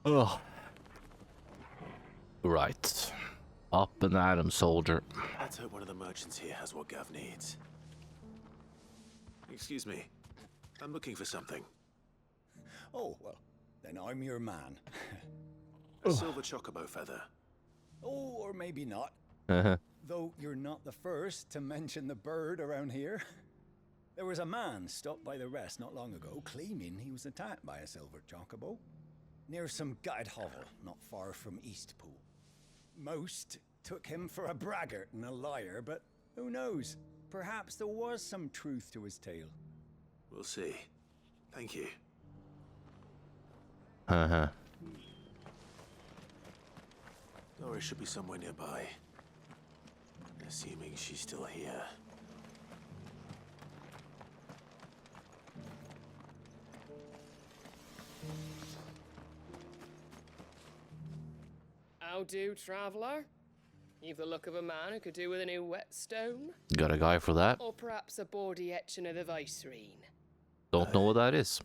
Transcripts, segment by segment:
Oh. Right. Up and at 'em, soldier. Let's hope one of the merchants here has what Gav needs. Excuse me. I'm looking for something. Oh, well, then I'm your man. A silver chocobo feather. Oh, or maybe not. Uh-huh. Though you're not the first to mention the bird around here. There was a man stopped by the rest not long ago claiming he was attacked by a silver chocobo near some gutted hovel not far from Eastpool. Most took him for a braggart and a liar, but who knows? Perhaps there was some truth to his tale. We'll see. Thank you. Uh-huh. Doris should be somewhere nearby. Assuming she's still here. How do, traveller? You've the look of a man who could do with a new whetstone. Got a guy for that? Or perhaps a bawdy etching of the Vicerine. Don't know what that is.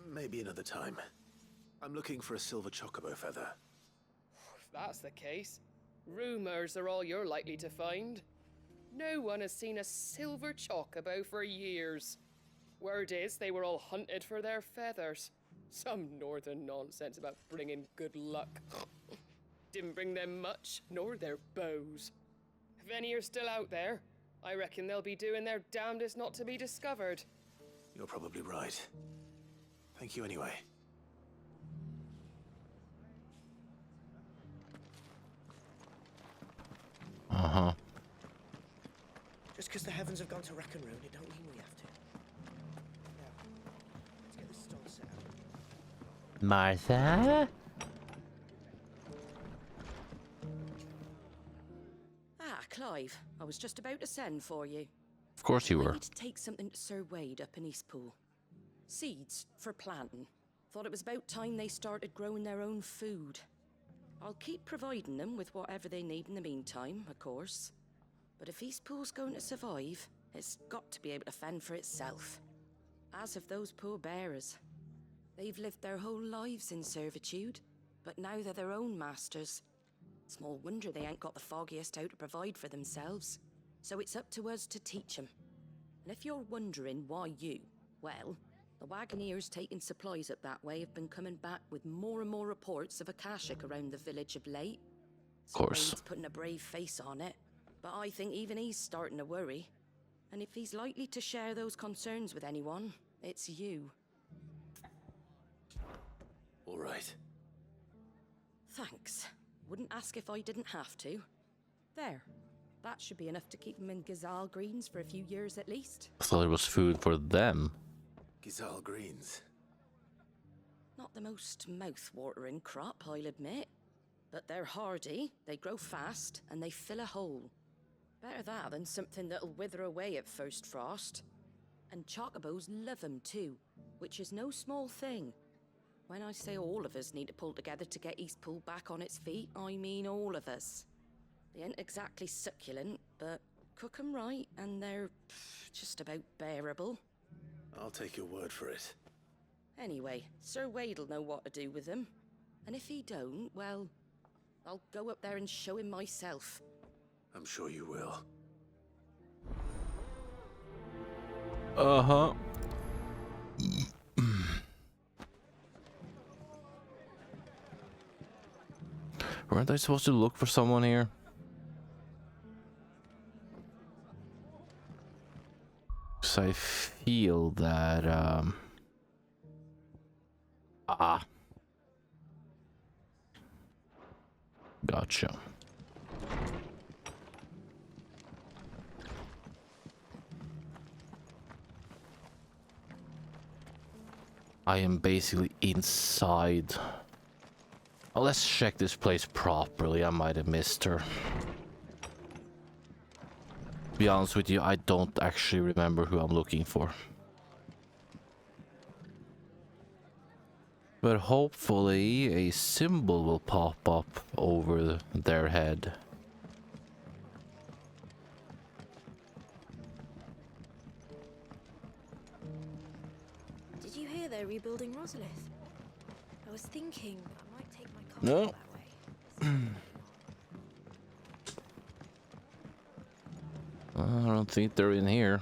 Maybe another time. I'm looking for a silver chocobo feather. If that's the case, rumours are all you're likely to find. No one has seen a silver chocobo for years. Word is they were all hunted for their feathers. Some northern nonsense about bringing good luck. Didn't bring them much, nor their bows. If any are still out there, I reckon they'll be doing their damnedest not to be discovered. You're probably right. Thank you anyway. Uh-huh. Just because the heavens have gone to rack and ruin, it don't mean we have to. Now, let's get this stone set up. Martha? Ah, Clive. I was just about to send for you. Of course you I were. need to take something to Sir Wade up in Eastpool. Seeds for planting. Thought it was about time they started growing their own food. I'll keep providing them with whatever they need in the meantime, of course. But if Eastpool's going to survive, it's got to be able to fend for itself. As have those poor bearers. They've lived their whole lives in servitude, but now they're their own masters. Small wonder they ain't got the foggiest how to provide for themselves. So it's up to us to teach them. And if you're wondering why you, well, the wagoneers taking supplies up that way have been coming back with more and more reports of Akashic around the village of late. Of course. Wade's putting a brave face on it, but I think even he's starting to worry. And if he's likely to share those concerns with anyone, it's you. All right. Thanks. Wouldn't ask if I didn't have to. There. That should be enough to keep them in Gazal greens for a few years at least. I thought it was food for them. Gazal greens. Not the most mouth-watering crop, I'll admit. But they're hardy, they grow fast, and they fill a hole. Better that than something that'll wither away at first frost. And chocobos love 'em too, which is no small thing. When I say all of us need to pull together to get Eastpool back on its feet, I mean all of us. They ain't exactly succulent, but cook 'em right, and they're just about bearable. I'll take your word for it. Anyway, Sir Wade'll know what to do with them. And if he don't, well, I'll go up there and show him myself. I'm sure you will. Uh-huh. Weren't I supposed to look for someone here? Because I feel that, Gotcha. I am basically inside. Oh, let's check this place properly. I might have missed her. To be honest with you, I don't actually remember who I'm looking for. But hopefully a symbol will pop up over their head. Did you hear they're rebuilding Rosalith? I was thinking I might No. I don't think they're in here.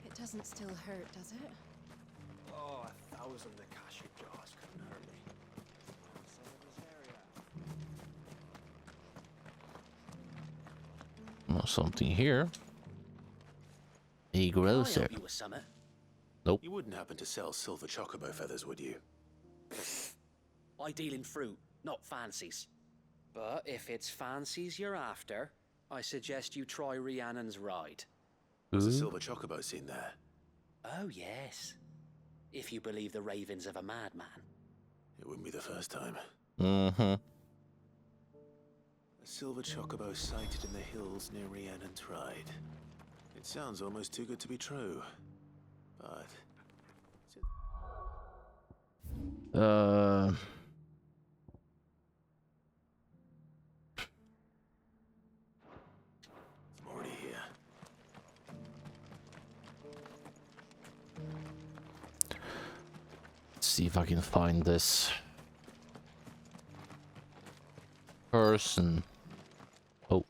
It doesn't still hurt, does it? Oh, 1,000 Akashi jars couldn't hurt me. Oh, something here. A grocer. You with summer? Nope. You wouldn't happen to sell silver chocobo feathers, would you? I deal in fruit, not fancies. But if it's fancies you're after, I suggest you try Rhiannon's ride. There's a silver chocobo scene there. Oh, yes. If you believe the ravings of a madman. It wouldn't be the first time. Mm-hmm. A silver chocobo sighted in the hills near Rhiannon's ride. It sounds almost too good to be true. But... I'm already here. Let's see if I can find this person. Oh.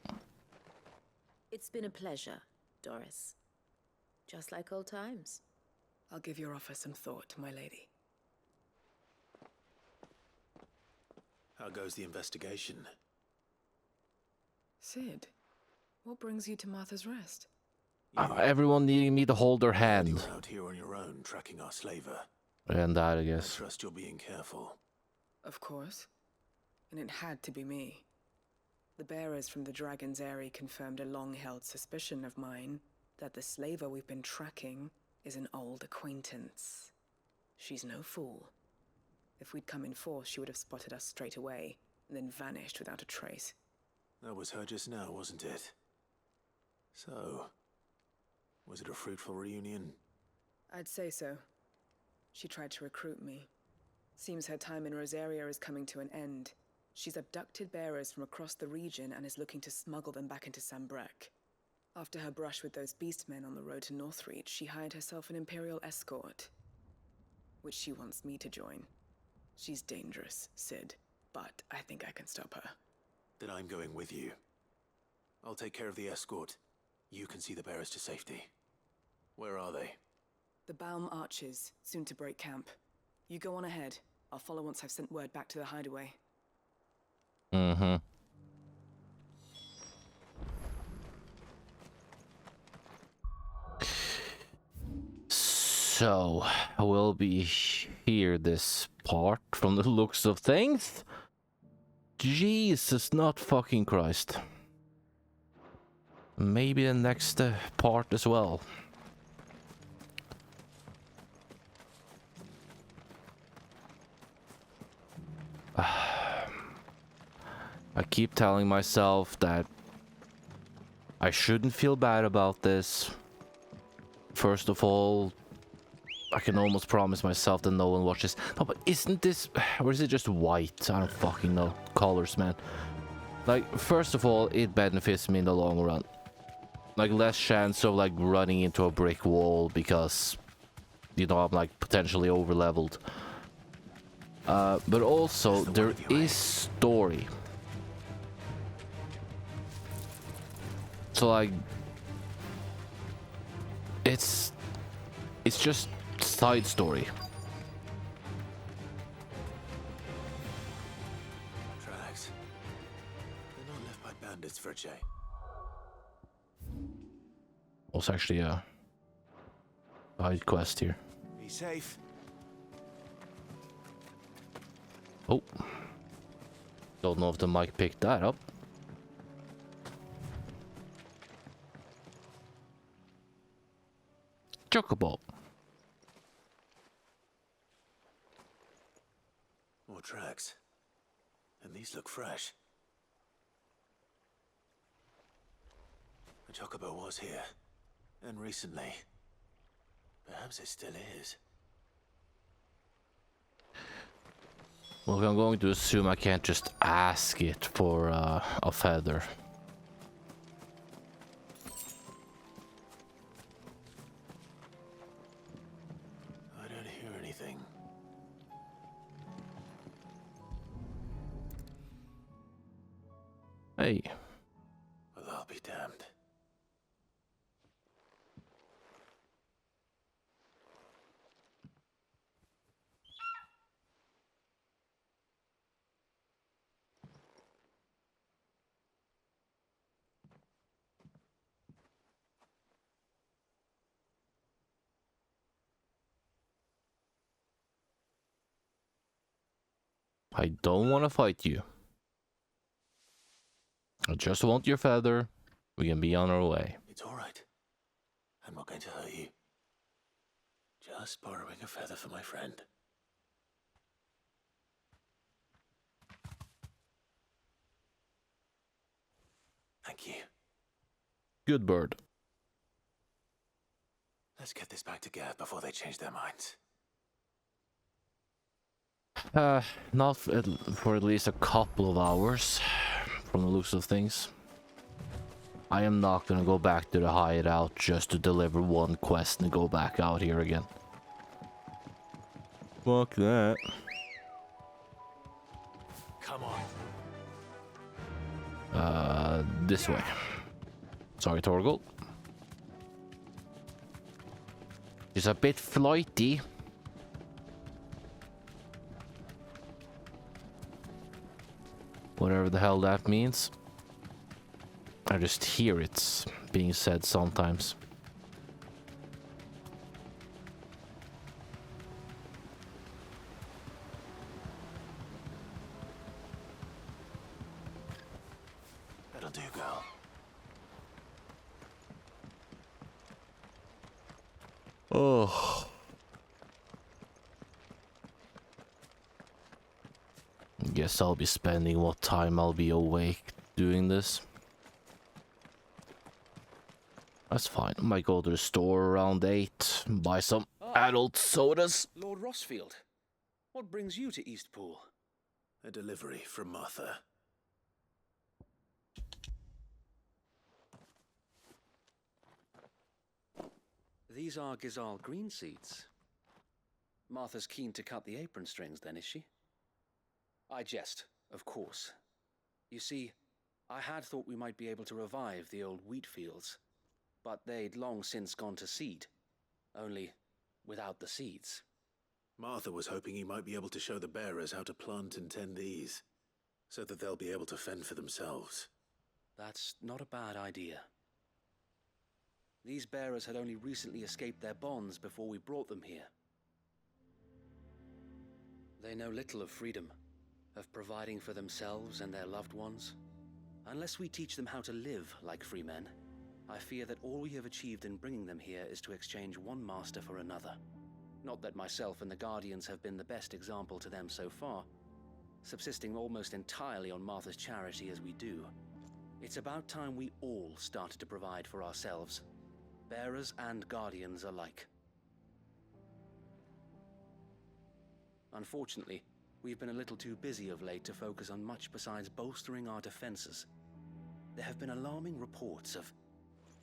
It's been a pleasure, Doris. Just like old times. I'll give your offer some thought, my lady. How goes the investigation? Sid, what brings you to Martha's Rest? Everyone needing me to hold their hand. You're out here on your own, tracking our slaver. And that, I I guess. trust you're being careful. Of course. And it had to be me. The bearers from the Dragon's Eyrie confirmed a long-held suspicion of mine that the slaver we've been tracking is an old acquaintance. She's no fool. If we'd come in force, she would have spotted us straight away, and then vanished without a trace. That was her just now, wasn't it? So, was it a fruitful reunion? I'd say so. She tried to recruit me. Seems her time in Rosaria is coming to an end. She's abducted bearers from across the region and is looking to smuggle them back into Sambrec. After her brush with those beastmen on the road to Northreach, she hired herself an Imperial escort, which she wants me to join. She's dangerous, Sid, but I think I can stop her. Then I'm going with you. I'll take care of the escort. You can see the bearers to safety. Where are they? The Baum Archers, soon to break camp. You go on ahead. I'll follow once I've sent word back to the hideaway. Mm-hmm. So, we'll be here this part from the looks of things. Jesus, not fucking Christ. Maybe the next part as well. I keep telling myself that I shouldn't feel bad about this. First of all, I can almost promise myself that no one watches. No, but isn't this... Or is it just white? I don't fucking know. Colors, man. Like, first of all, it benefits me in the long run. Like, less chance of, like, running into a brick wall because, you know, I'm, like, potentially over-leveled. But also, there is story. So, like... It's just side story. Tracks. They're not left by bandits, Verche. Was actually a side quest here. Be safe. Oh. Don't know if the mic picked that up. Chocobo. More tracks. And these look fresh. The chocobo was here. And recently. Perhaps it still is. Well, I'm going to assume I can't just ask it for a feather. Hey. Well, I'll be damned. I don't want to fight you. I just want your feather. We can be on our way. It's all right. I'm not going to hurt you. Just borrowing a feather for my friend. Thank you. Good bird. Let's get this back to Gad before they change their minds. Not for at least a couple of hours, from the looks of things. I am not gonna go back to the hideout just to deliver one quest and go back out here again. Fuck that. Come on. This way. Sorry, Torgal. She's a bit flighty. Whatever the hell that means. I just hear it being said sometimes. That'll do, girl. Oh. Guess I'll be spending what time I'll be awake doing this. That's fine. I might go to the store around 8, buy some adult sodas. Lord Rossfield, what brings you to Eastpool? A delivery from Martha. These are Gizal green seeds. Martha's keen to cut the apron strings then, is she? I jest, of course. You see, I had thought we might be able to revive the old wheat fields, but they'd long since gone to seed, only without the seeds. Martha was hoping he might be able to show the bearers how to plant and tend these, so that they'll be able to fend for themselves. That's not a bad idea. These bearers had only recently escaped their bonds before we brought them here. They know little of freedom, of providing for themselves and their loved ones. Unless we teach them how to live like free men, I fear that all we have achieved in bringing them here is to exchange one master for another. Not that myself and the Guardians have been the best example to them so far, subsisting almost entirely on Martha's charity as we do. It's about time we all started to provide for ourselves, bearers and Guardians alike. Unfortunately, we've been a little too busy of late to focus on much besides bolstering our defenses. There have been alarming reports of...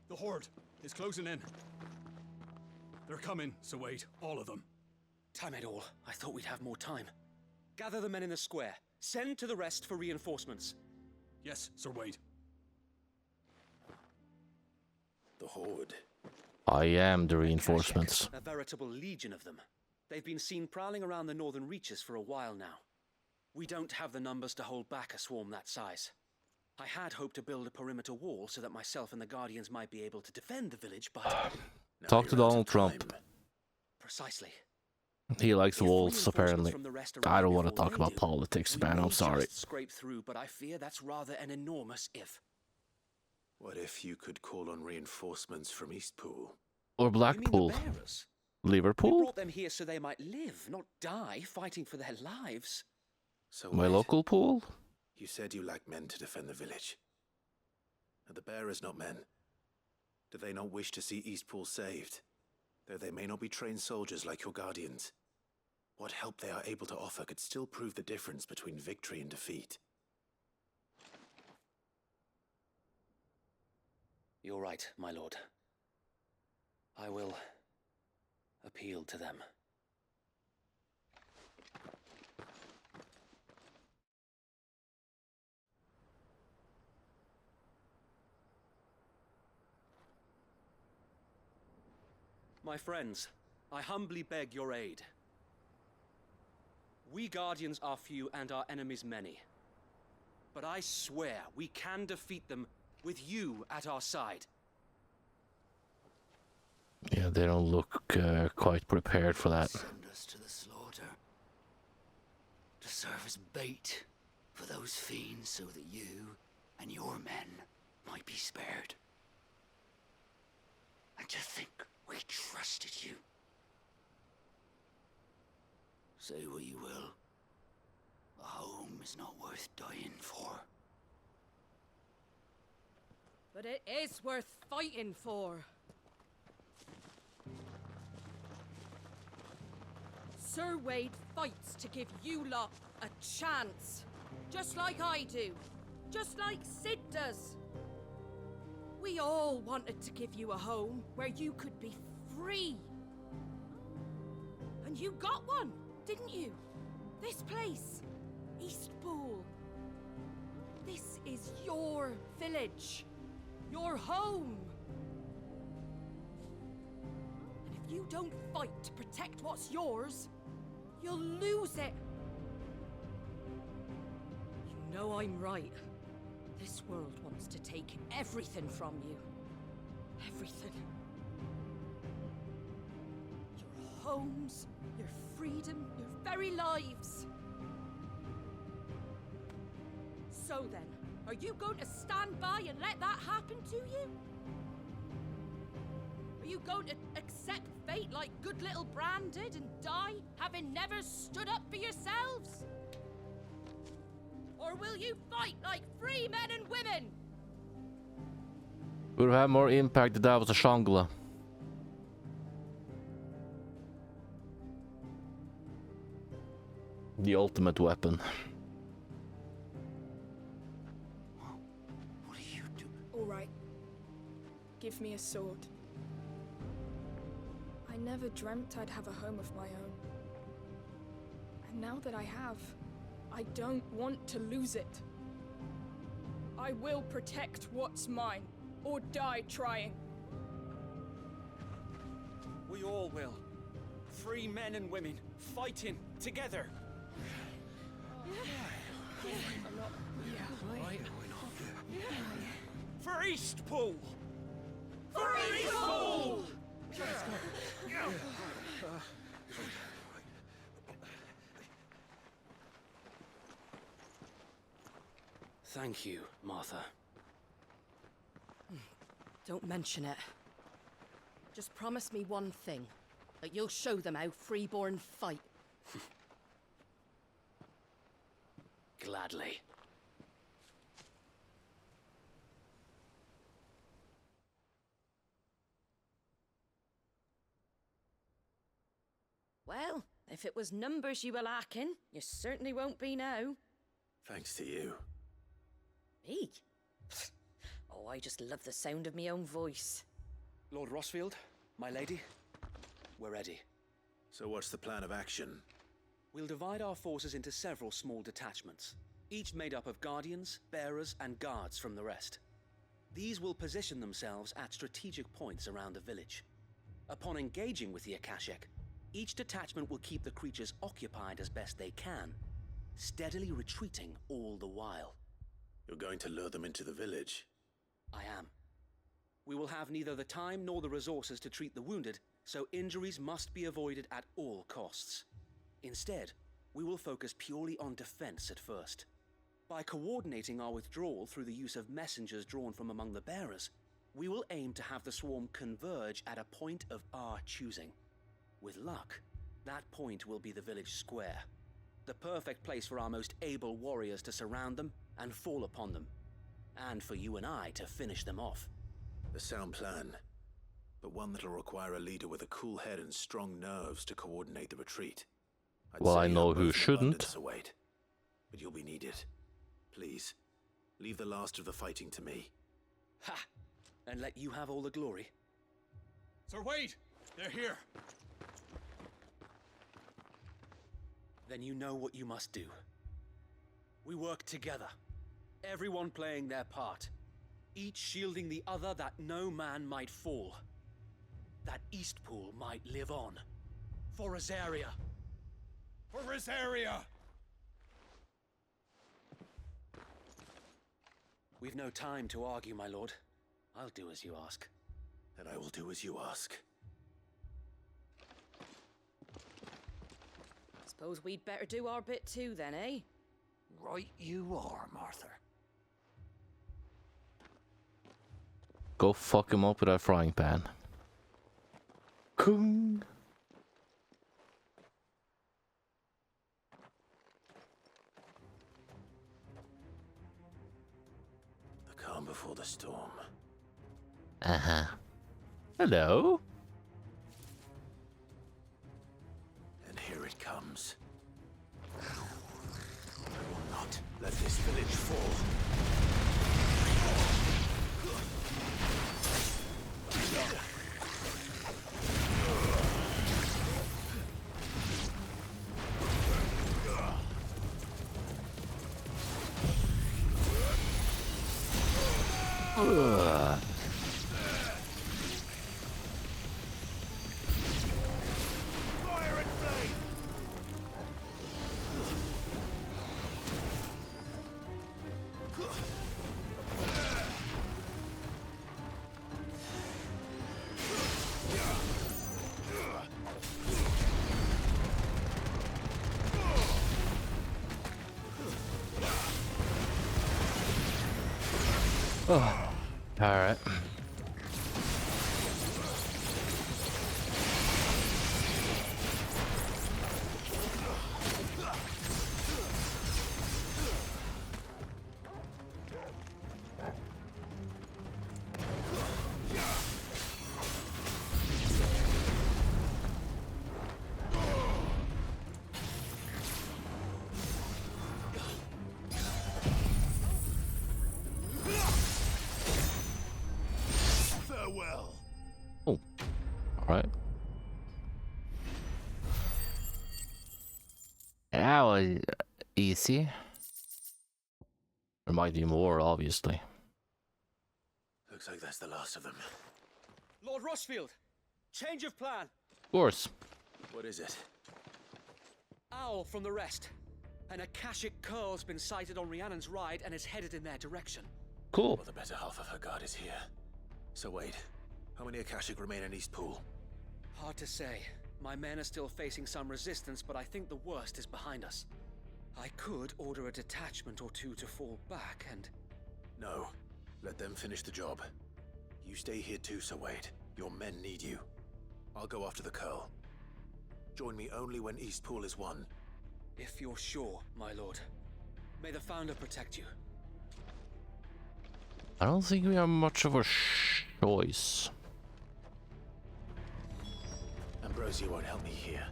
The Horde is closing in. They're coming, so wait, all of them. Time it all. I thought we'd have more time. Gather the men in the square. Send to the rest for reinforcements. Yes, Sir Wade. The Horde. I am the reinforcements. A veritable legion of them. They've been seen prowling around the northern reaches for a while now. We don't have the numbers to hold back a swarm that size. I had hoped to build a perimeter wall so that myself and the Guardians might be able to defend the village, but... Talk to Donald Trump. Precisely. He likes walls, apparently. I don't want to talk about politics, man. I'm sorry. Scrape through, but I fear that's rather an enormous if. What if you could call on reinforcements from Eastpool? Or Blackpool. We Liverpool? brought them here so they might live, not die, fighting for their lives. So My wait, local pool? you said you lack men to defend the village. Are the bearers not men? Do they not wish to see Eastpool saved? Though they may not be trained soldiers like your Guardians. What help they are able to offer could still prove the difference between victory and defeat. You're right, my lord. I will appeal to them. My friends, I humbly beg your aid. We Guardians are few and our enemies many. But I swear we can defeat them with you at our side. Yeah, they don't look quite prepared for that. Send us to the slaughter. To serve as bait for those fiends so that you and your men might be spared. And to think we trusted you. Say what you will. A home is not worth dying for. But it is worth fighting for. Sir Wade fights to give you lot a chance. Just like I do. Just like Sid does. We all wanted to give you a home where you could be free. And you got one, didn't you? This place, Eastpool. This is your village. Your home. And if you don't fight to protect what's yours, you'll lose it. You know I'm right. This world wants to take everything from you. Everything. Your homes, your freedom, your very lives. So then, are you going to stand by and let that happen to you? Are you going to accept fate like good little Bran did and die, having never stood up for yourselves? Or will you fight like free men and women? Would have more impact if that was a Shangla. The ultimate weapon. What do you do? All right. Give me a sword. I never dreamt I'd have a home of my own. And now that I have, I don't want to lose it. I will protect what's mine, or die trying. We all will. Free men and women, fighting together. For Eastpool! For Eastpool! Thank you, Martha. Don't mention it. Just promise me one thing. That you'll show them how freeborn fight. Gladly. Well, if it was numbers you were lacking, you certainly won't be now. Thanks to you. Me? Oh, I just love the sound of my own voice. Lord Rossfield, my lady, we're ready. So what's the plan of action? We'll divide our forces into several small detachments, each made up of guardians, bearers, and guards from the rest. These will position themselves at strategic points around the village. Upon engaging with the Akashic, each detachment will keep the creatures occupied as best they can, steadily retreating all the while. You're going to lure them into the village? I am. We will have neither the time nor the resources to treat the wounded, so injuries must be avoided at all costs. Instead, we will focus purely on defense at first. By coordinating our withdrawal through the use of messengers drawn from among the bearers, we will aim to have the swarm converge at a point of our choosing. With luck, that point will be the village square, the perfect place for our most able warriors to surround them and fall upon them, and for you and I to finish them off. A sound plan, but one that'll require a leader with a cool head and strong nerves to coordinate the retreat. Well, say I you know have who both in shouldn't. abundance to wait, but you'll be needed. Please, leave the last of the fighting to me. Ha! And let you have all the glory. Sir Wade! They're here! Then you know what you must do. We work together, everyone playing their part, each shielding the other that no man might fall. that Eastpool might live on. For Rosaria. For Rosaria! We've no time to argue, my lord. I'll do as you ask. And I will do as you ask. Suppose we'd better do our bit too then, eh? Right you are, Martha. Go fuck him up with that frying pan. Kung. The calm before the storm. Uh-huh. Hello? And here it comes. I will not let this village fall. Ugh. Fire and flame! Oh. All right. Farewell. Oh. All right. That was easy. There might be more, obviously. Looks like that's the last of them. Lord Rossfield! Change of plan! Of course. What is it? Owl from the rest. An Akashic curl's been sighted on Rhiannon's ride and is headed in their direction. Cool. Well, the better half of her guard is here. So wait, how many Akashic remain in Eastpool? Hard to say. My men are still facing some resistance, but I think the worst is behind us. I could order a detachment or two to fall back and... No. Let them finish the job. You stay here too, Sir Wade. Your men need you. I'll go after the Curl. Join me only when Eastpool is won. If you're sure, my lord. May the Founder protect you. I don't think we have much of a choice. Ambrosia won't help me here.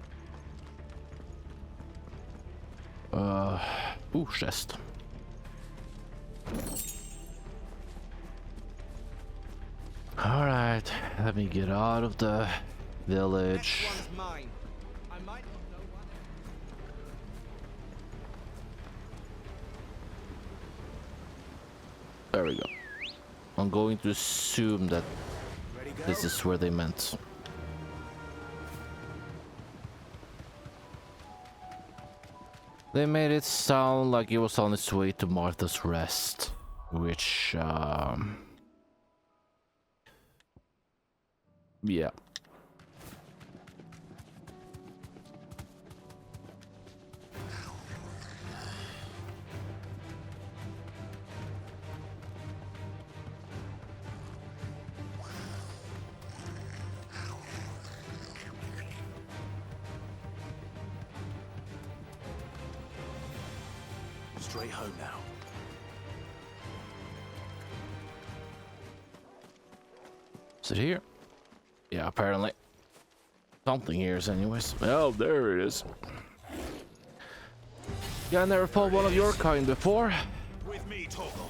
Ooh, chest. Alright, let me get out of the village. Next one's mine. I might not know what. There we go. I'm going to assume that this is where they meant. They made it sound like it was on its way to Martha's Rest, which, yeah. Straight home now. Is it here? Yeah, apparently. Something here is anyways. Oh, there it is. Yeah, I never fought one of your kind before. With me, Torgal.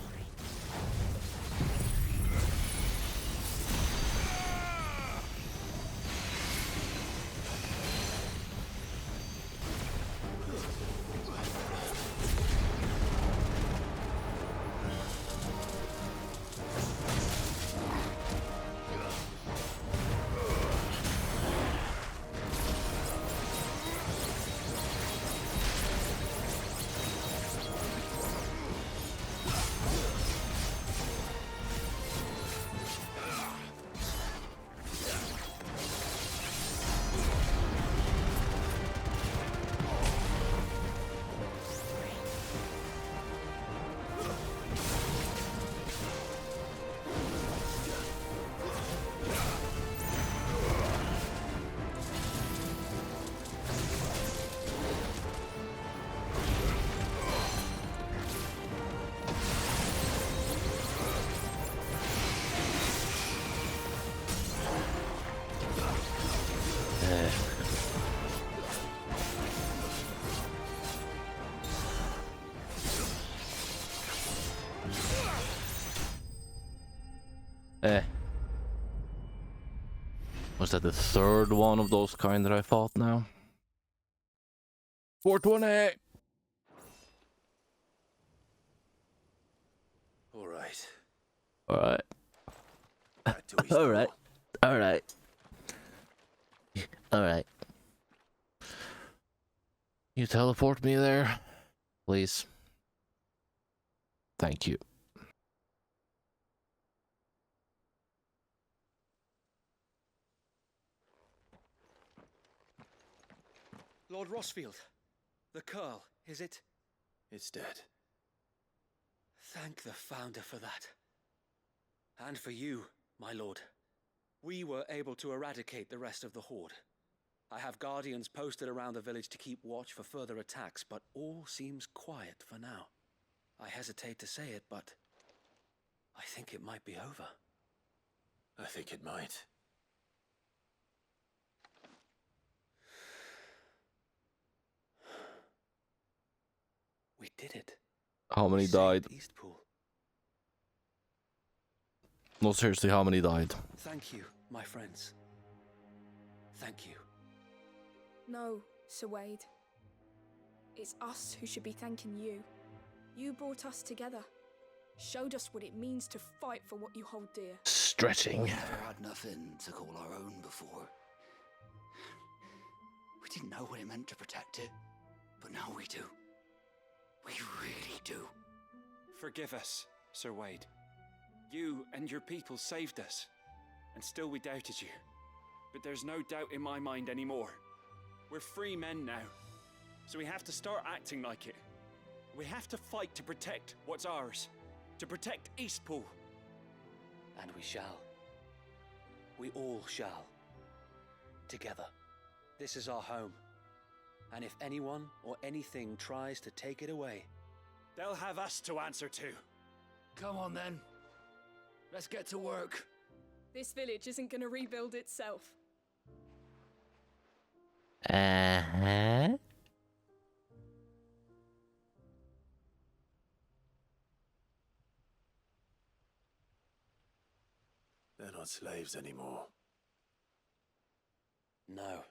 Eh. Was that the third one of those kind that I fought now? 420! Alright. Alright. Back to Eastpool. Alright. Alright. Alright. You teleport me there, please. Thank you. Lord Rossfield, the Curl, is it? It's dead. Thank the Founder for that. And for you, my lord. We were able to eradicate the rest of the Horde. I have guardians posted around the village to keep watch for further attacks, but all seems quiet for now. I hesitate to say it, but I think it might be over. I think it might. We did it. How many We died? saved Eastpool. No, seriously, how many died? Thank you, my friends. Thank you. No, Sir Wade. It's us who should be thanking you. You brought us together. Showed us what it means to fight for what you hold dear. Stretching. We never had nothing to call our own before. We didn't know what it meant to protect it, but now we do. We really do. Forgive us, Sir Wade. You and your people saved us, and still we doubted you. But there's no doubt in my mind anymore. We're free men now, so we have to start acting like it. We have to fight to protect what's ours, to protect Eastpool. And we shall. We all shall. Together. This is our home. And if anyone or anything tries to take it away, they'll have us to answer to. Come on then. Let's get to work. This village isn't gonna rebuild itself. Uh-huh. They're not slaves anymore. no.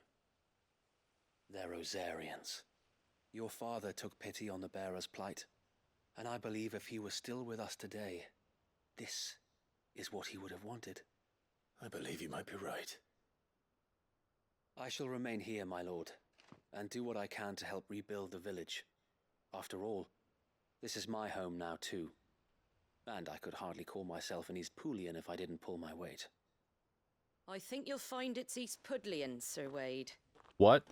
They're Rosarians. Your father took pity on the bearer's plight, and I believe if he was still with us today, this is what he would have wanted. I believe you might be right. I shall remain here, my lord, and do what I can to help rebuild the village. After all, this is my home now too, and I could hardly call myself an Eastpoolian if I didn't pull my weight. I think you'll find it's Eastpudlian, Sir Wade. What?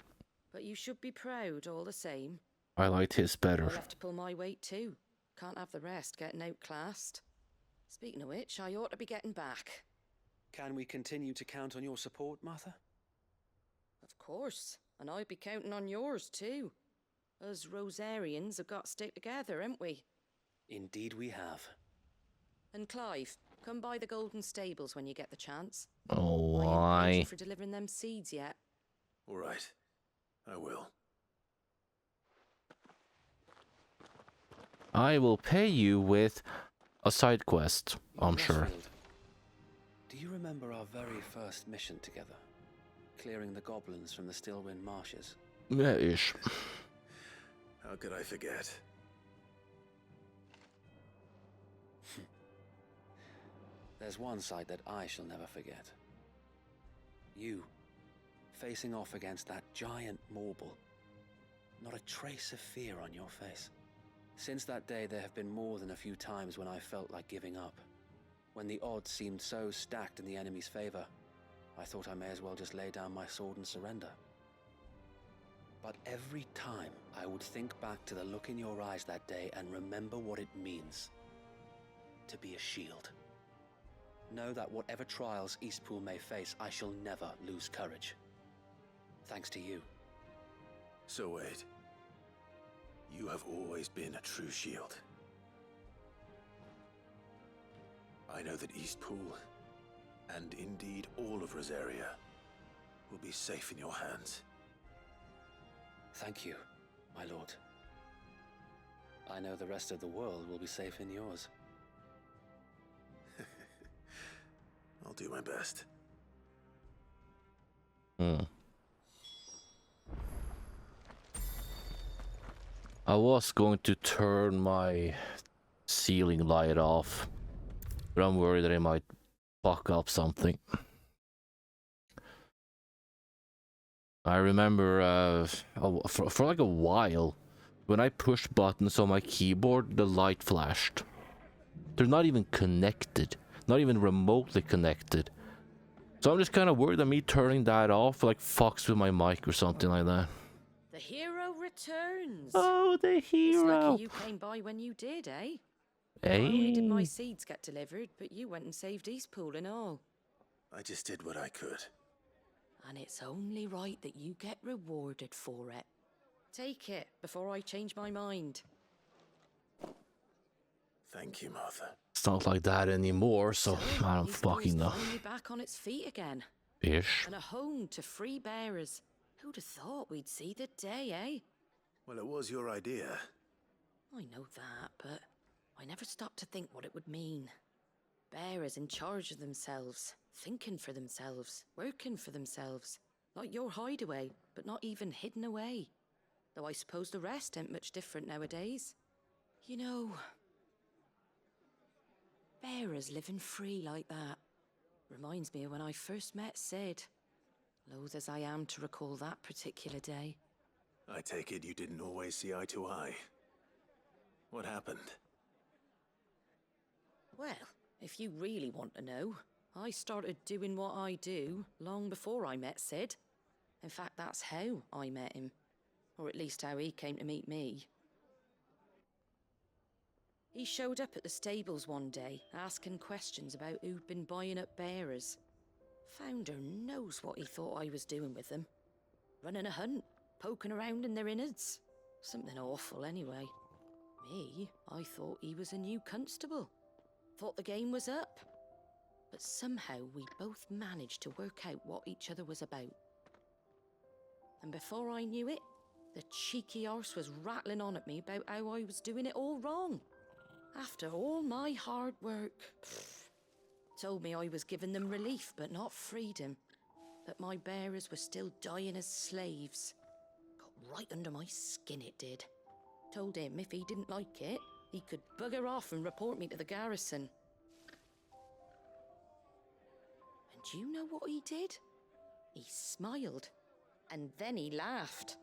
But you should be proud all the same. I liked his better. I'll have to pull my weight too. Can't have the rest getting outclassed. Speaking of which, I ought to be getting back. Can we continue to count on your support, Martha? Of course, and I'd be counting on yours too. Us Rosarians have got to stick together, haven't we? Indeed we have. And Clive, come by the Golden Stables when you get the chance. Oh, I ain't paid why? you for delivering them seeds yet. All right. I will. I will pay you with a side quest, I'm sure. Rossfield, do you remember our very first mission together? Clearing the goblins from the Stillwind marshes? Yeah-ish. How could I forget? There's one sight that I shall never forget. You, facing off against that giant Morble. Not a trace of fear on your face. Since that day, there have been more than a few times when I felt like giving up. When the odds seemed so stacked in the enemy's favor, I thought I may as well just lay down my sword and surrender. But every time, I would think back to the look in your eyes that day and remember what it means to be a shield. Know that whatever trials Eastpool may face, I shall never lose courage. Thanks to you. So Wade, you have always been a true shield. I know that Eastpool, and indeed all of Rosaria, will be safe in your hands. Thank you, my lord. I know the rest of the world will be safe in yours. do my best. I was going to turn my ceiling light off, but I'm worried that I might fuck up something. I remember for like a while, when I pushed buttons on my keyboard, the light flashed. They're not even connected, not even remotely connected. So I'm just kind of worried that me turning that off like fucks with my mic or something like that. The hero returns. Oh, the hero! It's lucky you came by when you did, eh? Not only did my seeds get delivered, but you went and saved Eastpool and all. I just did what I could. And it's only right that you get rewarded for it. Take it before I change my mind. Thank you, Martha. It's not like that anymore, so I don't fucking know. Finally back on its feet again. Ish. And a home to free bearers. Who'd have thought we'd see the day, eh? Well, it was your idea. I know that, but I never stopped to think what it would mean. Bearers in charge of themselves, thinking for themselves, working for themselves. Like your hideaway, but not even hidden away. Though I suppose the rest ain't much different nowadays. You know, bearers living free like that reminds me of when I first met Sid. Loath as I am to recall that particular day. I take it you didn't always see eye to eye. What happened? Well, if you really want to know, I started doing what I do long before I met Sid. In fact, that's how I met him. Or at least how he came to meet me. He showed up at the stables one day, asking questions about who'd been buying up bearers. Founder knows what he thought I was doing with them. Running a hunt, poking around in their innards. Something awful anyway. Me, I thought he was a new constable. Thought the game was up. But somehow we both managed to work out what each other was about. And before I knew it, the cheeky arse was rattling on at me about how I was doing it all wrong. After all my hard work. Told me I was giving them relief but not freedom. That my bearers were still dying as slaves. Got right under my skin it did. Told him if he didn't like it, he could bugger off and report me to the garrison. And do you know what he did? He smiled. And then he laughed.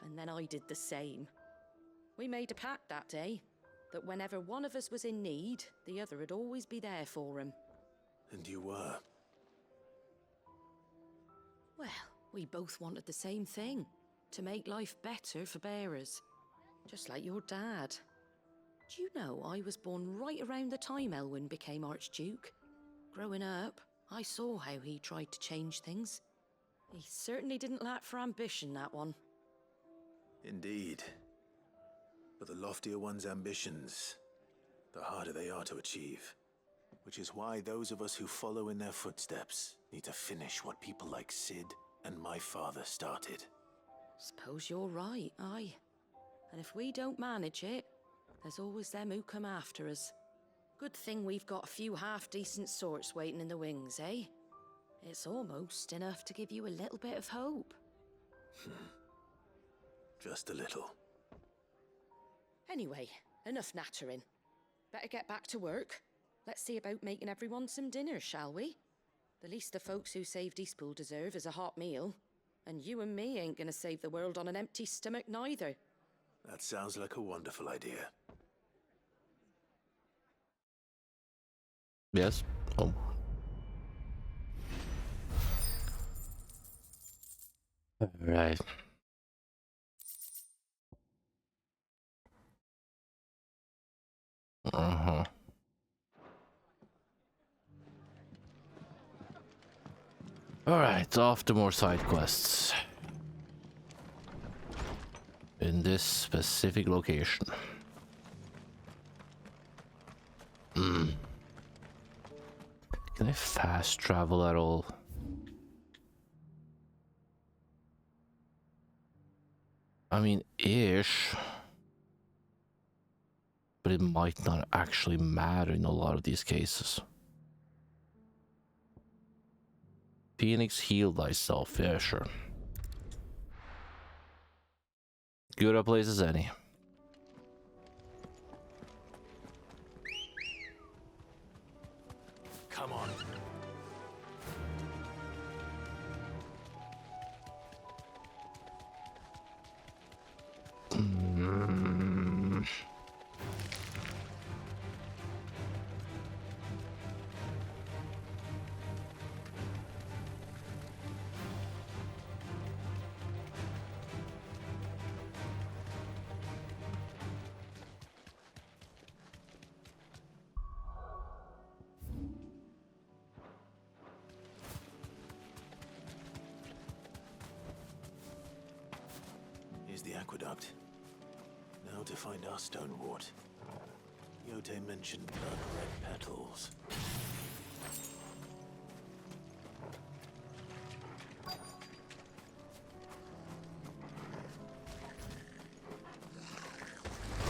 And then I did the same. We made a pact that day, that whenever one of us was in need, the other would always be there for him. And you were? Well, we both wanted the same thing, to make life better for bearers. Just like your dad. Do you know I was born right around the time Elwyn became Archduke? Growing up, I saw how he tried to change things. He certainly didn't lack for ambition, that one. Indeed. But the loftier one's ambitions, the harder they are to achieve. Which is why those of us who follow in their footsteps need to finish what people like Sid and my father started. Suppose you're right, aye. And if we don't manage it, there's always them who come after us. Good thing we've got a few half-decent sorts waiting in the wings, eh? It's almost enough to give you a little bit of hope. Just a little. Anyway, enough nattering. Better get back to work. Let's see about making everyone some dinner, shall we? The least the folks who saved Eastpool deserve is a hot meal. And you and me ain't gonna save the world on an empty stomach neither. That sounds like a wonderful idea. Yes. Oh. All right. Uh-huh. All right, off to more side quests. In this specific location. Can I fast travel at all? I mean, ish. But it might not actually matter in a lot of these cases. Phoenix, heal thyself. Yeah, sure. Good a place as any. Come on. Here's the aqueduct. Now to find our stonewort. Yote mentioned blood red petals.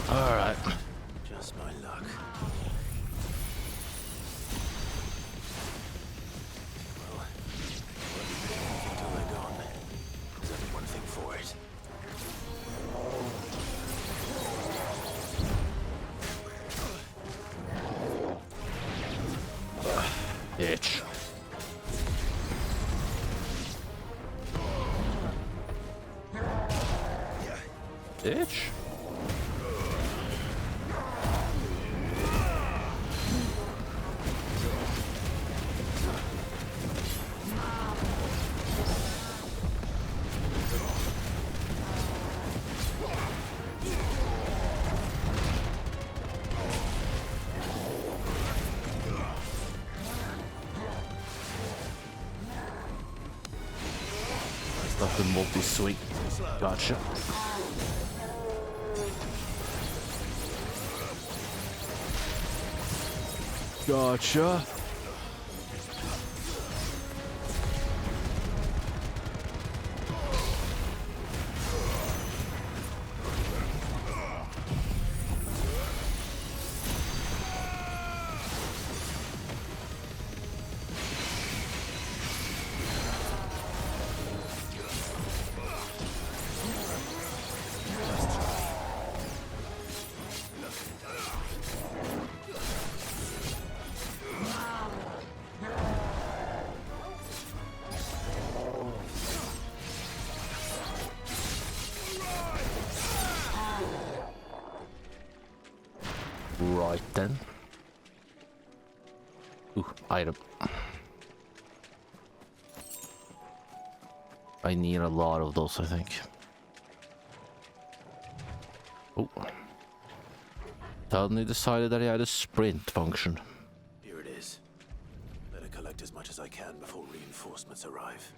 Alright. Just my luck. Well, until they're gone, there's only one thing for it. Bitch. Bitch. Stuff the multi-suite. Gotcha. Gotcha. Right then. Ooh, item. I need a lot of those, I think. Oh. Suddenly decided that he had a sprint function. Here it is. Better collect as much as I can before reinforcements arrive.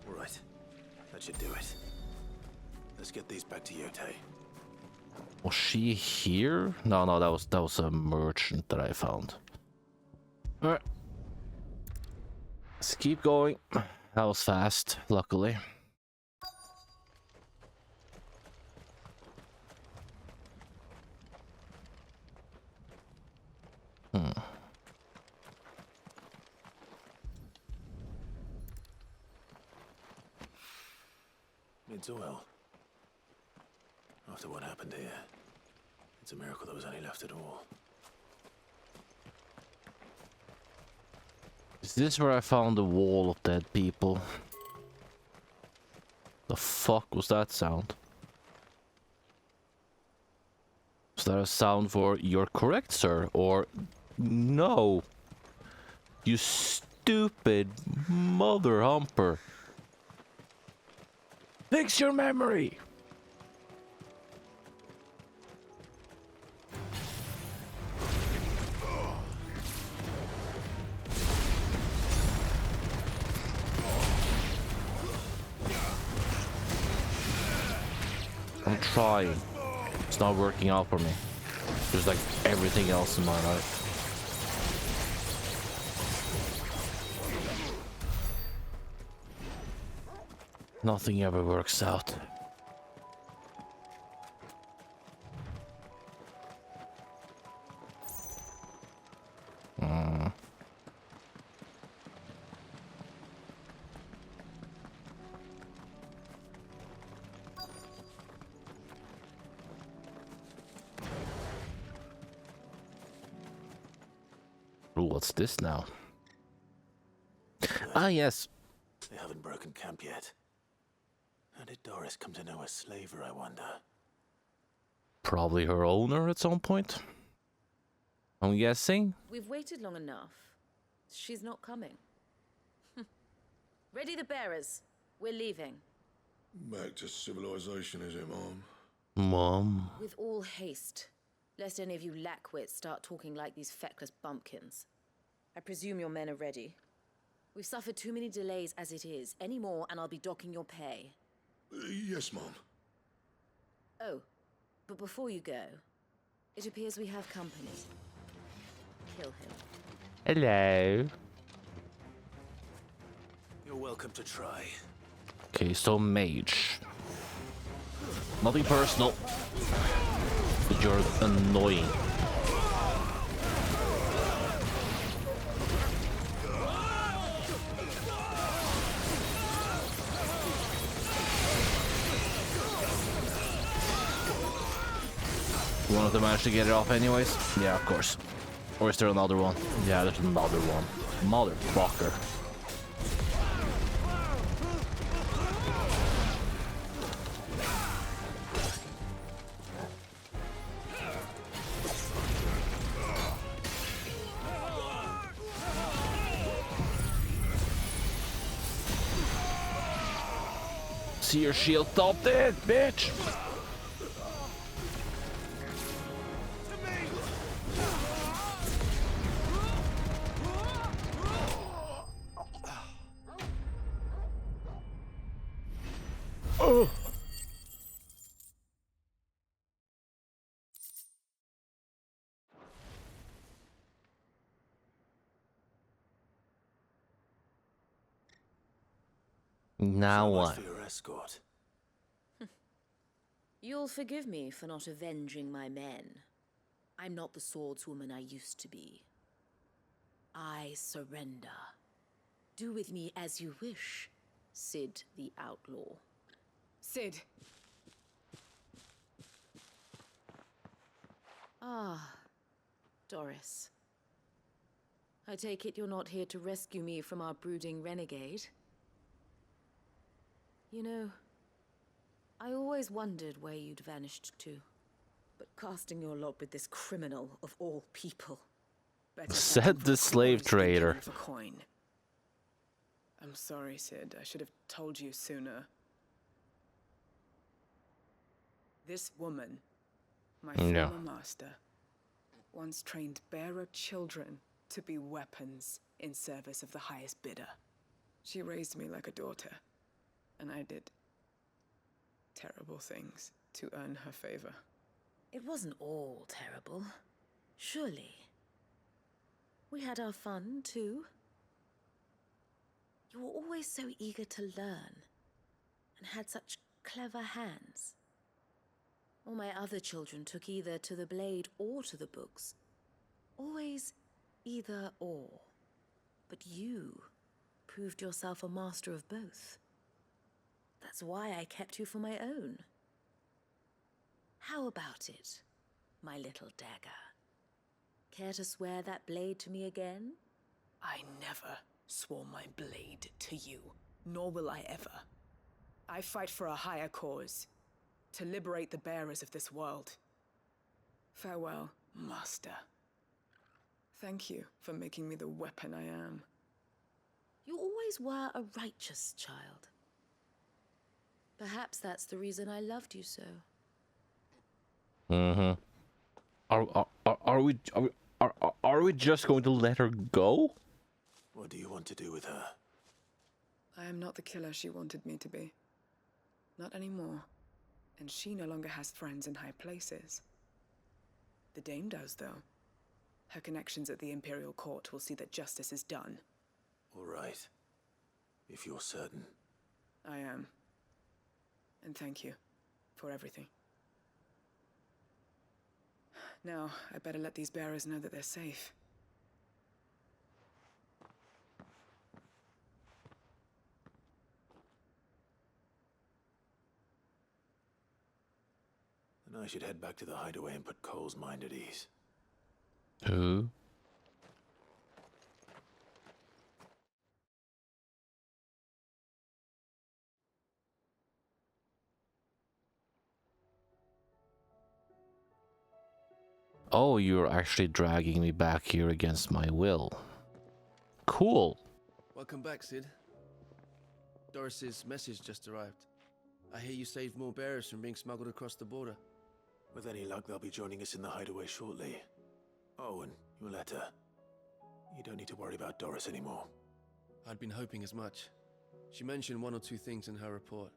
All right. That should do it. Let's get these back to Yote. Was she here? No, that was a merchant that I found. Alright. Let's keep going. That was fast, luckily. It's well. After what happened here, it's a miracle there was any left at all. Is this where I found the wall of dead people? The fuck was that sound? Was that a sound for "you're correct, sir" or "no, you stupid mother humper"? Fix your memory! I'm trying. It's not working out for me. Just like everything else in my life. Nothing ever works out. Ooh, what's this now? Ah, yes. They haven't broken camp yet. How did Doris come to know a slaver, I wonder? Probably her owner at some point. I'm guessing. We've waited long enough. She's not coming. Ready the bearers. We're leaving. Back to civilization, is it, Mom? Mom. With all haste, lest any of you lackwits start talking like these feckless bumpkins. I presume your men are ready. We've suffered too many delays as it is. Any more, and I'll be docking your pay. Yes, Mom. Oh, but before you go, it appears we have company. Kill him. Hello. You're welcome to try. Okay, so mage. Nothing personal. But you're annoying. One of them managed to get it off anyways? Yeah, of course. Or is there another one? Yeah, there's another one. Motherfucker. See your shield top dead, bitch! Oh! Now what? For your escort. You'll forgive me for not avenging my men. I'm not the swordswoman I used to be. I surrender. Do with me as you wish, Sid the Outlaw. Sid. Ah, Doris. I take it you're not here to rescue me from our brooding renegade? You know, I always wondered where you'd vanished to. But casting your lot with this criminal of all people. Said the slave trader. For coin. I'm sorry, Sid. I should have told you sooner. This woman, my former master, once trained bearer children to be weapons in service of the highest bidder. She raised me like a daughter, and I did terrible things to earn her favor. It wasn't all terrible, surely. We had our fun, too. You were always so eager to learn, and had such clever hands. All my other children took either to the blade or to the books. Always either or. But you proved yourself a master of both. That's why I kept you for my own. How about it, my little dagger? Care to swear that blade to me again? I never swore my blade to you, nor will I ever. I fight for a higher cause, to liberate the bearers of this world. Farewell, Master. Thank you for making me the weapon I am. You always were a righteous child. Perhaps that's the reason I loved you so. Mm-hmm. Are we just going to let her go? What do you want to do with her? I am not the killer she wanted me to be. Not anymore. And she no longer has friends in high places. The Dame does, though. Her connections at the Imperial Court will see that justice is done. All right. If you're certain. I am. And thank you for everything. Now, I better let these bearers know that they're safe. Then I should head back to the hideaway and put Cole's mind at ease. Who? Oh, you're actually dragging me back here against my will. Cool. Welcome back, Sid. Doris's message just arrived. I hear you saved more bearers from being smuggled across the border. With any luck, they'll be joining us in the hideaway shortly. Oh, and your letter. You don't need to worry about Doris anymore. I'd been hoping as much. She mentioned one or two things in her report.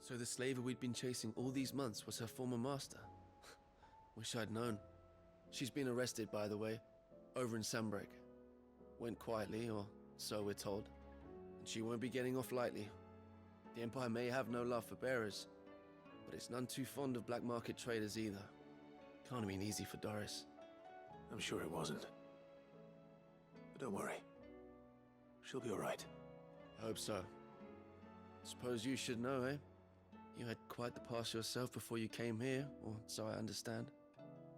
So the slaver we'd been chasing all these months was her former master. Wish I'd known. She's been arrested, by the way, over in Sandbreak. Went quietly, or so we're told. And she won't be getting off lightly. The Empire may have no love for bearers, but it's none too fond of black market traders either. Can't have been easy for Doris. I'm sure it wasn't. But don't worry. She'll be all right. I hope so. Suppose you should know, eh? You had quite the past yourself before you came here, or so I understand.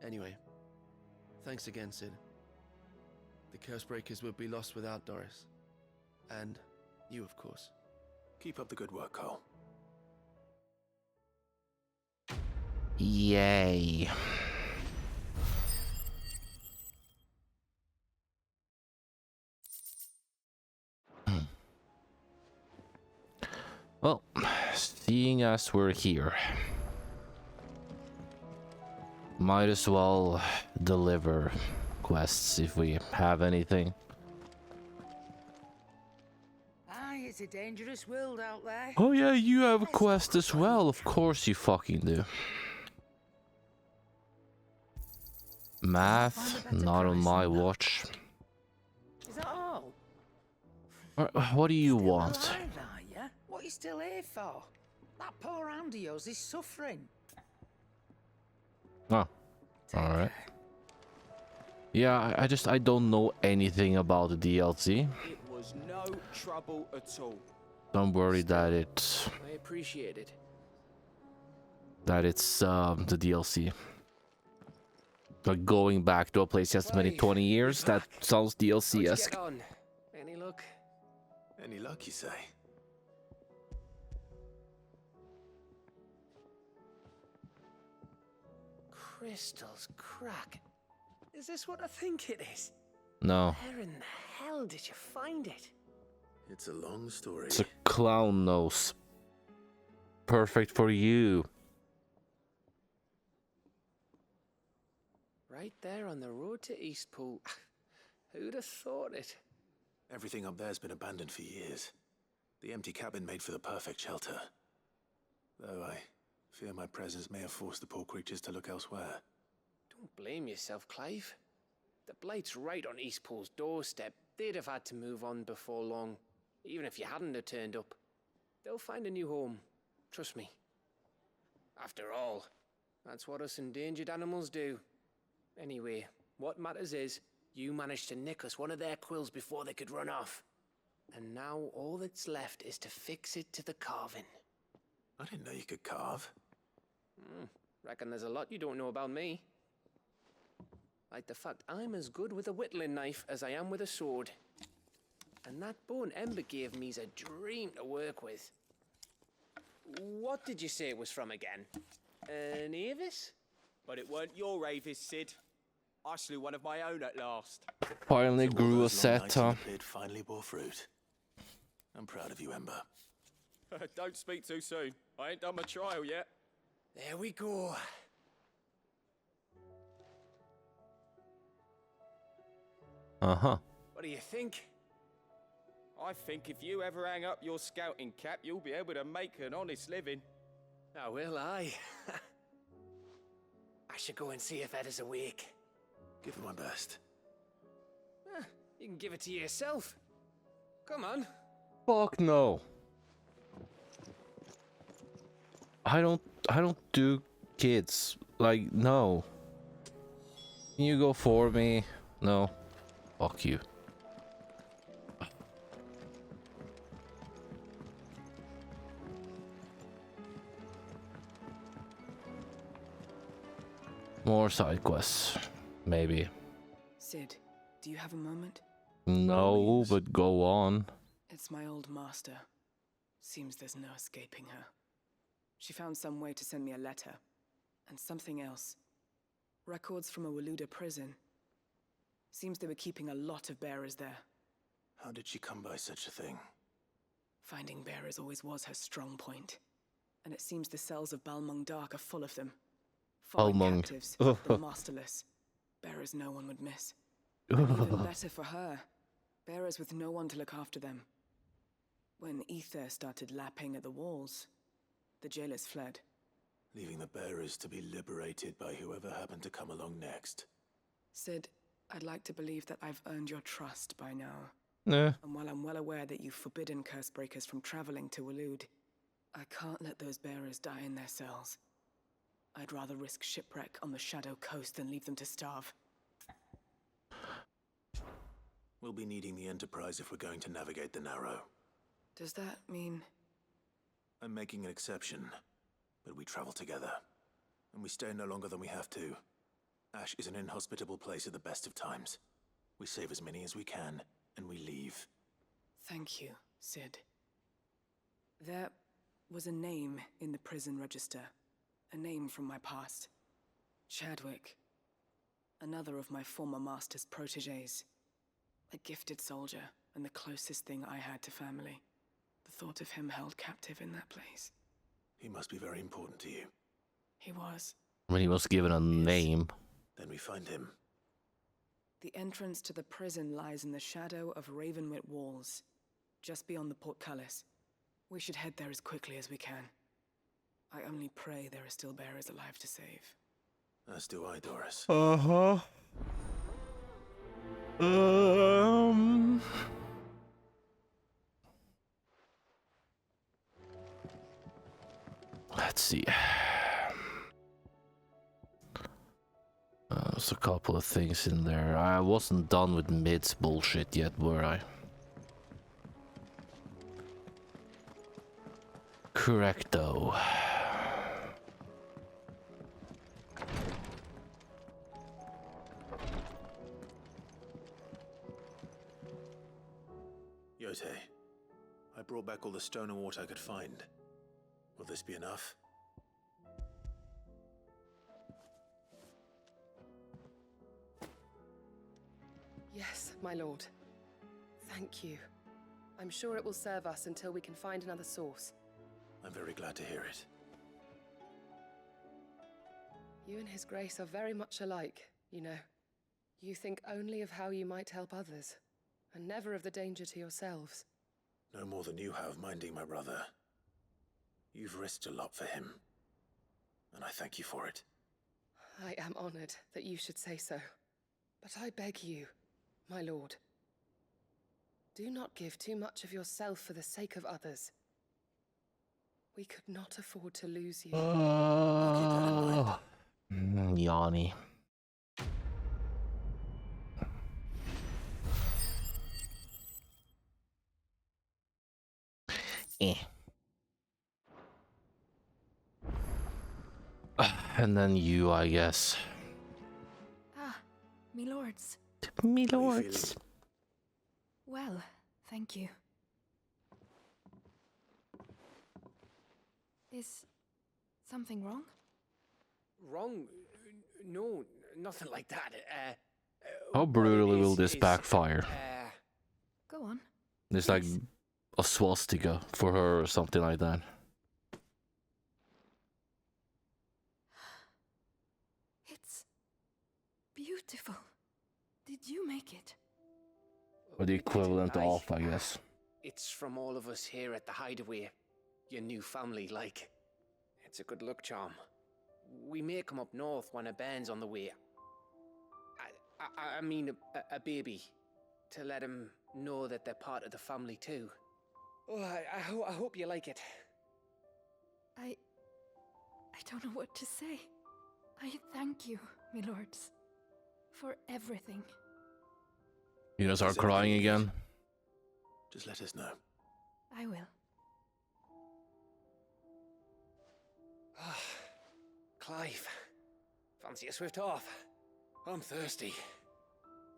Anyway, thanks again, Sid. The Cursebreakers would be lost without Doris. And you, of course. Keep up the good work, Cole. Yay. Well, seeing as we're here, might as well deliver quests if we have anything. Aye, it's a dangerous world out there. Oh yeah, you have a quest as well. Of course you fucking do. Math, not on my watch. Is that all? What do you want? Alive, are you? What are you still here for? That poor hand of yours is suffering. Oh, alright. Yeah, I don't know anything about the DLC. It was no trouble at all. Don't worry that it's I appreciate it. the DLC. Like going back to a place that's been 20 years, that sounds DLC-esque. Any luck? Any luck, you say? Crystals crack. Is this what I think it is? No. Where in the hell did you find it? It's a long story. It's a clown nose. Perfect for you. Right there on the road to Eastpool. Who'd have thought it? Everything up there's been abandoned for years. The empty cabin made for the perfect shelter. Though I fear my presence may have forced the poor creatures to look elsewhere. Don't blame yourself, Clive. The Blight's right on Eastpool's doorstep. They'd have had to move on before long, even if you hadn't have turned up. They'll find a new home. Trust me. After all, that's what us endangered animals do. Anyway, what matters is, you managed to nick us one of their quills before they could run off. And now all that's left is to fix it to the carving. I didn't know you could carve. Reckon there's a lot you don't know about me. Like the fact I'm as good with a whittling knife as I am with a sword. And that bone Ember gave me's a dream to work with. What did you say it was from again? An Avis? But it weren't your Avis, Sid. I slew one of my own at last. Finally So all grew a those long nights in set. the pit finally bore fruit. I'm proud of you, Ember. Don't speak too soon. I ain't done my trial yet. There we go. Uh-huh. What do you think? I think if you ever hang up your scouting cap, you'll be able to make an honest living. Oh, will I? I should go and see if Ed is awake. Give it my best. You can give it to yourself. Come on. Fuck no. I don't do kids. Like, no. Can you go for me? No. Fuck you. More side quests. Maybe. Sid, do you have a moment? No, but go on. It's my old master. Seems there's no escaping her. She found some way to send me a letter. And something else. Records from a Waluda prison. Seems they were keeping a lot of bearers there. How did she come by such a thing? Finding bearers always was her strong point. And it seems the cells of Balmung Dark are full of them. Fallen captives, the masterless. Bearers no one would miss. And even better for her. Bearers with no one to look after them. When ether started lapping at the walls, the jailers fled. Leaving the bearers to be liberated by whoever happened to come along next. Sid, I'd like to believe that I've earned your trust by now. Nah. And while I'm well aware that you've forbidden Cursebreakers from traveling to Walud, I can't let those bearers die in their cells. I'd rather risk shipwreck on the Shadow Coast than leave them to starve. We'll be needing the Enterprise if we're going to navigate the Narrow. Does that mean... I'm making an exception, but we travel together. And we stay no longer than we have to. Ash is an inhospitable place at the best of times. We save as many as we can, and we leave. Thank you, Sid. There was a name in the prison register. A name from my past. Chadwick. Another of my former master's protégés. A gifted soldier, and the closest thing I had to family. The thought of him held captive in that place. He must be very important to you. He was. When he was given a name. Then we find him. The entrance to the prison lies in the shadow of Ravenwit Walls, just beyond the portcullis. We should head there as quickly as we can. I only pray there are still bearers alive to save. As do I, Doris. Uh-huh. Let's see. There's a couple of things in there. I wasn't done with Mid's bullshit yet, were I? Correcto. Yote, I brought back all the stone and water I could find. Will this be enough? Yes, my lord. Thank you. I'm sure it will serve us until we can find another source. I'm very glad to hear it. You and His Grace are very much alike, you know. You think only of how you might help others, and never of the danger to yourselves. No more than you have minding my brother. You've risked a lot for him, and I thank you for it. I am honored that you should say so. But I beg you, my lord, do not give too much of yourself for the sake of others. We could not afford to lose you. Yanni. And then you, I guess. Ah, me lords. Me lords. Well, thank you. Is something wrong? Wrong? No, nothing like that. How brutally will this backfire? Go on. There's like a swastika for her or something like that. It's beautiful. Did you make it? Or the equivalent of, I guess. It's from all of us here at the Hideaway. Your new family, like. It's a good luck charm. We may come up north when a band's on the way. I mean a baby. To let him know that they're part of the family too. Oh, I hope you like it. I don't know what to say. I thank you, my lords, for everything. You gonna start crying again? Just let us know. I will. Clive, fancy a swift off? I'm thirsty.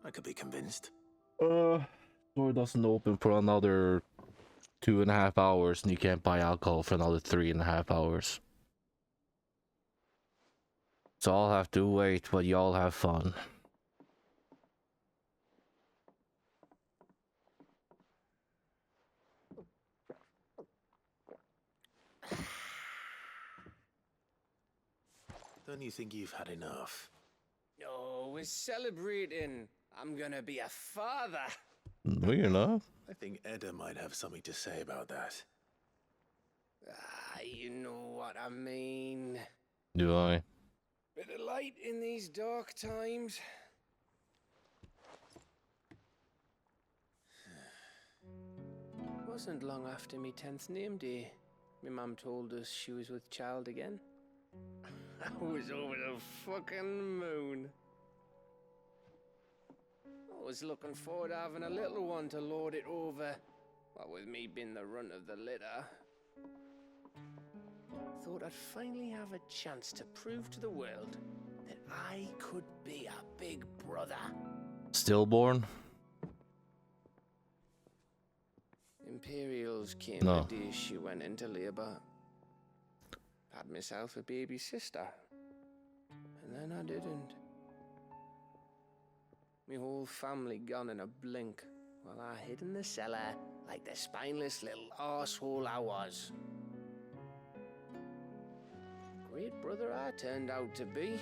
I could be convinced. Store doesn't open for another 2.5 hours, and you can't buy alcohol for another 3.5 hours. So I'll have to wait, but y'all have fun. Don't you think you've had enough? Oh, we're celebrating. I'm gonna be a father. No, you're not. I think Edda might have something to say about that. Ah, you know what I mean. Do I? Bit of light in these dark times. Wasn't long after me 10th name day. My mum told us she was with child again. I was over the fucking moon. I was looking forward to having a little one to lord it over. What with me being the runt of the litter. Thought I'd finally have a chance to prove to the world that I could be a big brother. Stillborn? Imperials came No. the day she went into labour. Had myself a baby sister. And then I didn't. My whole family gone in a blink, while I hid in the cellar like the spineless little arsehole I was. Great brother I turned out to be.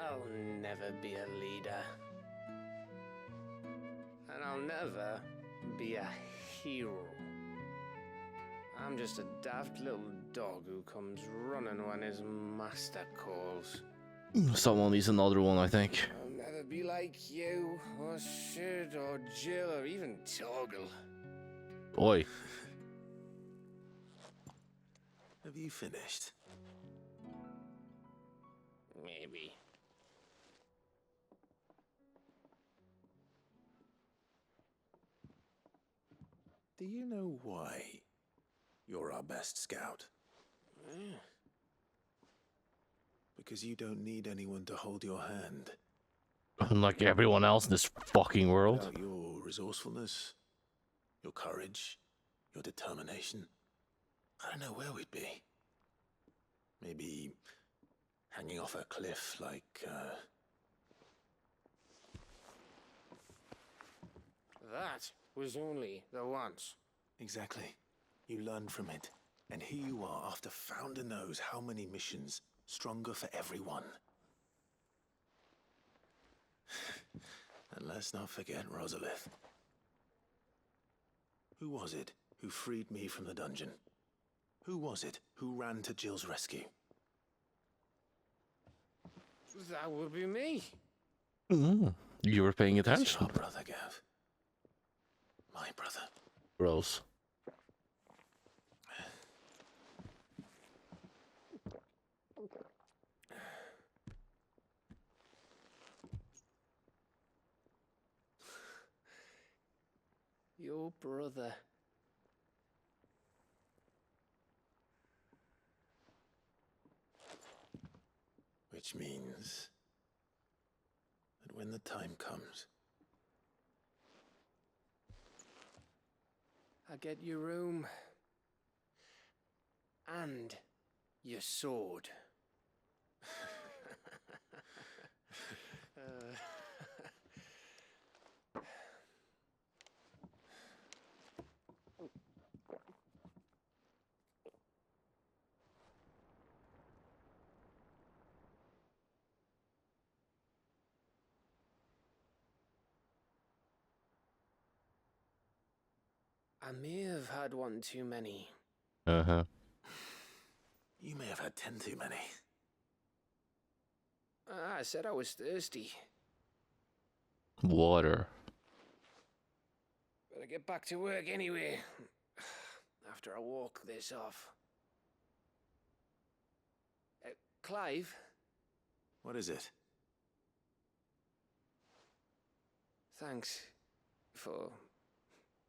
I'll never be a leader. And I'll never be a hero. I'm just a daft little dog who comes running when his master calls. Someone needs another one, I think. I'll never be like you, or Sid, or Jill, or even Torgal. Oi. Have you finished? Maybe. Do you know why you're our best scout? Because you don't need anyone to hold your hand. Like everyone else in this fucking world. Without your resourcefulness, your courage, your determination, I don't know where we'd be. Maybe hanging off a cliff like, That was only the once. Exactly. You learned from it. And here you are after Founder knows how many missions, stronger for everyone. And let's not forget Rosalith. Who was it who freed me from the dungeon? Who was it who ran to Jill's rescue? That would be me. You were paying It's attention. your brother, Gav. My brother. Gross. Your brother. Which means that when the time comes, I get your room. And your sword. I may have had one too many. Uh-huh. you may have had 10 too many. I said I was thirsty. Water. Better get back to work anyway. After I walk this off. Clive? What is it? Thanks for,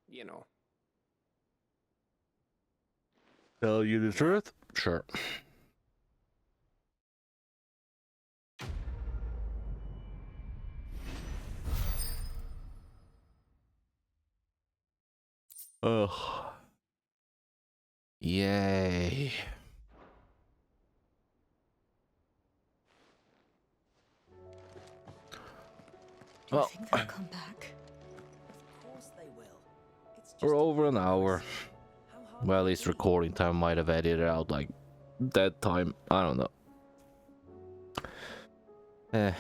you know. Tell you the truth? Sure. Ugh. Yay. Do you Well, think they'll come back? Of course they will. It's just we're a over an game hour. process. How hard Well, at can it least be? recording time might have edited out like that time. I don't know.